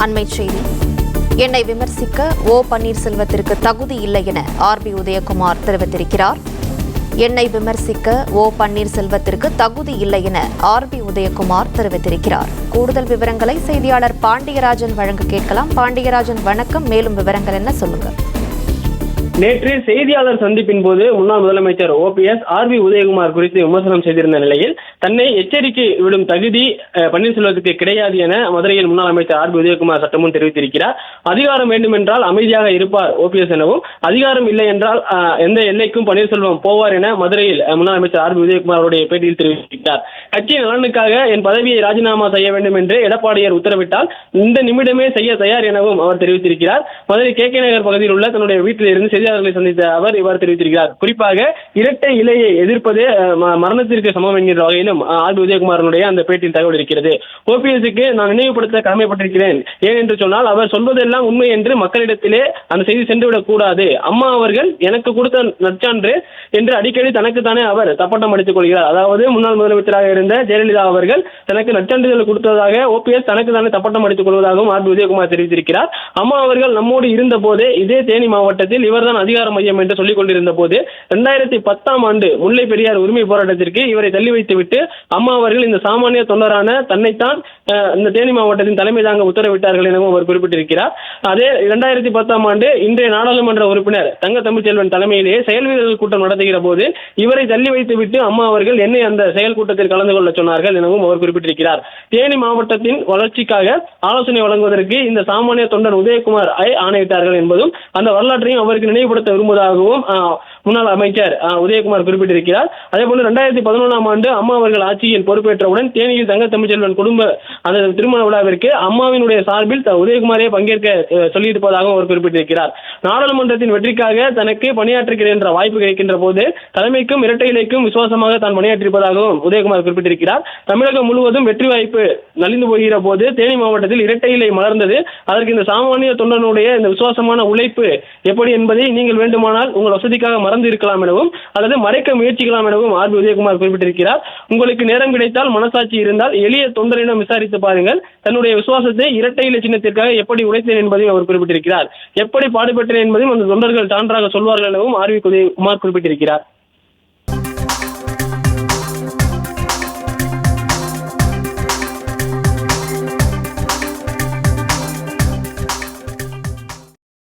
அண்மை செய்தி. என்னை விமர்சிக்க ஓ பன்னீர்செல்வத்திற்கு தகுதி இல்லை என ஆர்பி உதயகுமார் தெரிவித்திருக்கிறார். என்னை விமர்சிக்க ஓ பன்னீர்செல்வத்திற்கு தகுதி இல்லை என ஆர்பி உதயகுமார் தெரிவித்திருக்கிறார். கூடுதல் விவரங்களை செய்தியாளர் பாண்டியராஜன் வழங்க கேட்கலாம். பாண்டியராஜன் வணக்கம். மேலும் விவரங்கள் என்ன, சொல்லுங்க. நேற்று செய்தியாளர் சந்திப்பின் போது முன்னாள் முதலமைச்சர் ஓபிஎஸ் ஆர்பி உதயகுமார் குறித்து விமர்சனம் செய்திருந்த நிலையில் தன்னை எச்சரிக்கை விடும் தகுதி பன்னீர்செல்வத்துக்கு கிடையாது என மதுரையில் முன்னாள் அமைச்சர் ஆர்பி உதயகுமார் சட்டமும் தெரிவித்திருக்கிறார். அதிகாரம் வேண்டுமென்றால் அமைதியாக இருப்பார் ஓபிஎஸ் எனவும், அதிகாரம் இல்லை என்றால் எந்த எல்லைக்கும் பன்னீர்செல்வம் போவார் என மதுரையில் முன்னாள் அமைச்சர் ஆர்பி உதயகுமார் அவருடைய பேட்டியில் தெரிவித்திருக்கிறார். கட்சி நலனுக்காக என் பதவியை ராஜினாமா செய்ய வேண்டும் என்று எடப்பாடியார் உத்தரவிட்டால் இந்த நிமிடமே செய்ய தயார் எனவும் அவர் தெரிவித்திருக்கிறார். மதுரை கே நகர் பகுதியில் உள்ள தன்னுடைய வீட்டில் இருந்து செய்தியாளர்களை சந்தித்த அவர் இவ்வாறு தெரிவித்திருக்கிறார். குறிப்பாக இரட்டை இலையை எதிர்ப்பது மரணத்திற்கு சமம் என்கிற வகையிலும் ஆர்பி உதயகுமாரனுடைய அந்த பேட்டியில் தகவல் இருக்கிறது. ஓபிஎஸ்க்கு நான் நினைவுபடுத்த கடமைப்பட்டிருக்கிறேன். ஏன் என்று சொன்னால் அவர் சொல்வதெல்லாம் உண்மை என்று மக்களிடத்திலே அந்த செய்தி சென்றுவிடக் கூடாது. அம்மா அவர்கள் எனக்கு கொடுத்த நற்சான்று என்று அடிக்கடி தனக்குத்தானே அவர் தப்பட்டம் அடித்துக் கொள்கிறார். அதாவது முன்னாள் முதலமைச்சராக இருந்த ஜெயலலிதா அவர்கள் தனக்கு நற்சான்றிதழ் கொடுத்ததாக ஓபிஎஸ் தனக்கு தானே தப்பட்டம் அடித்துக் கொள்வதாகவும் ஆர்பி உதயகுமார் தெரிவித்திருக்கிறார். அம்மா அவர்கள் நம்மோடு இருந்த போதே இதே தேனி மாவட்டத்தில் இவர்தான் அதிகார மையம் என்று சொல்லிக் கொண்டிருந்த போது 2010 ஆண்டு முல்லை பெரியார் உரிமை போராட்டத்திற்கு இவரை தள்ளி வைத்துவிட்டு அம்மா அவர்கள் இந்த சாமானிய தொண்டரான தன்னைத்தான் இந்த தேனி மாவட்டத்தின் தலைமை தாங்க உத்தரவிட்டார்கள் எனவும் அவர் குறிப்பிட்டிருக்கிறார். அதே 2010 ஆண்டு இன்றைய நாடாளுமன்ற உறுப்பினர் தங்க தமிழ்ச்செல்வன் தலைமையிலேயே செயல் வீரர்கள் கூட்டம் நடத்துகிற போது இவரை தள்ளி வைத்துவிட்டு அம்மா அவர்கள் என்னை அந்த செயல் கூட்டத்தில் கலந்து கொள்ள சொன்னார்கள் எனவும் அவர் குறிப்பிட்டிருக்கிறார். தேனி மாவட்டத்தின் வளர்ச்சிக்காக ஆலோசனை வழங்குவதற்கு இந்த சாமானிய தொண்டன் உதயகுமார் ஆணையிட்டார்கள் என்பதும் அந்த வரலாற்றையும் அவருக்கு நினைவுபடுத்த விரும்புவதாகவும் முன்னாள் அமைச்சர் உதயகுமார் குறிப்பிட்டிருக்கிறார். அதேபோல 2011 ஆண்டு அம்மா அவர்கள் ஆட்சியில் பொறுப்பேற்றவுடன் தேனியில் தங்க தமிழ்ச்செல்வன் குடும்ப அந்த திருமண விழாவிற்கு அம்மாவினுடைய சார்பில் உதயகுமாரே பங்கேற்க சொல்லியிருப்பதாகவும் அவர் குறிப்பிட்டிருக்கிறார். நாடாளுமன்றத்தின் வெற்றிக்காக தனக்கு பணியாற்றுகிறேன் என்ற வாய்ப்பு கிடைக்கின்ற போது தலைமைக்கும் இரட்டை இலைக்கும் விசுவாசமாக தான் பணியாற்றியிருப்பதாகவும் உதயகுமார் குறிப்பிட்டிருக்கிறார். தமிழகம் முழுவதும் வெற்றி வாய்ப்பு நலிந்து போகிற போது தேனி மாவட்டத்தில் இரட்டை இலை மலர்ந்தது. அதற்கு இந்த சாமானிய தொண்டனுடைய இந்த விசுவாசமான உழைப்பு எப்படி என்பதை நீங்கள் வேண்டுமானால் உங்கள் வசதிக்காக மறந்து இருக்கலாம் எனவும் அல்லது மறைக்க முயற்சிக்கலாம் எனவும் ஆர்பி உதயகுமார் குறிப்பிட்டிருக்கிறார். உங்களுக்கு நேரம் கிடைத்தால், மனசாட்சி இருந்தால் எளிய தொண்டரிடம் விசாரித்து பாருங்கள். தன்னுடைய விசுவாசத்தை இரட்டை இலை சின்னத்திற்காக எப்படி உழைத்தேன் என்பதையும் அவர் குறிப்பிட்டிருக்கிறார். எப்படி பாடுபட்டேன் என்பதையும் அந்த தொண்டர்கள் சான்றாக சொல்வார்கள் எனவும் ஆர்பி உதயகுமார் குறிப்பிட்டிருக்கிறார்.